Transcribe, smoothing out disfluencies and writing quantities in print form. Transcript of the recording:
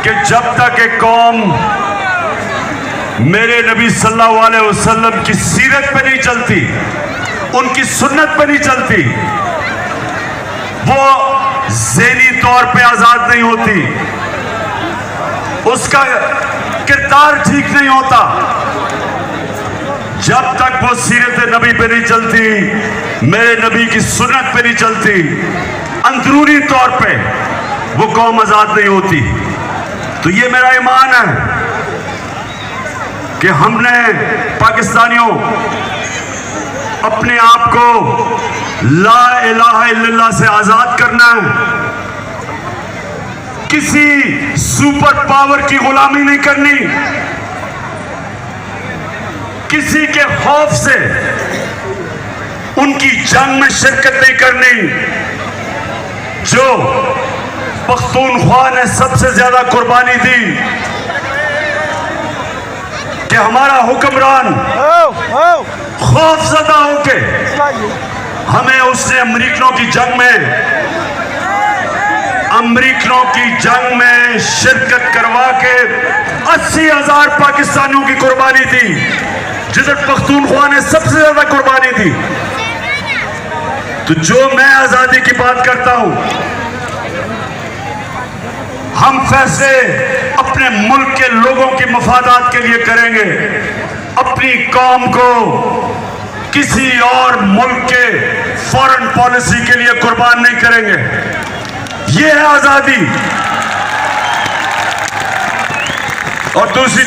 कि जब तक एक कौम मेरे नबी सल्लल्लाहु अलैहि वसल्लम की सीरत पे नहीं चलती, उनकी सुन्नत पे नहीं चलती, वो ज़हनी तौर पे आजाद नहीं होती, उसका किरदार ठीक नहीं होता। जब तक वो सीरत नबी पे नहीं चलती, मेरे नबी की सुन्नत पे नहीं चलती, अंदरूनी तौर पे वो कौम आजाद नहीं होती। तो ये मेरा ईमान है कि हमने पाकिस्तानियों अपने आप को ला इलाहा इल्लल्लाह से आजाद करना है, किसी सुपर पावर की गुलामी नहीं करनी, किसी के खौफ से उनकी जंग में शिरकत नहीं करनी। जो पख्तूनख्वा ने सबसे ज्यादा कुर्बानी दी कि हमारा हुक्मरान खौफजदा होके हमें उसने अमरीकनों की जंग में शिरकत करवा के 80,000 पाकिस्तानियों की कुर्बानी दी, जिधर पख्तूनख्वा ने सबसे ज्यादा कुर्बानी दी। तो जो मैं आजादी की बात करता हूं, हम फैसले अपने मुल्क के लोगों की मफादात के लिए करेंगे, अपनी कौम को किसी और मुल्क के फॉरेन पॉलिसी के लिए कुर्बान नहीं करेंगे। ये है आजादी। और दूसरी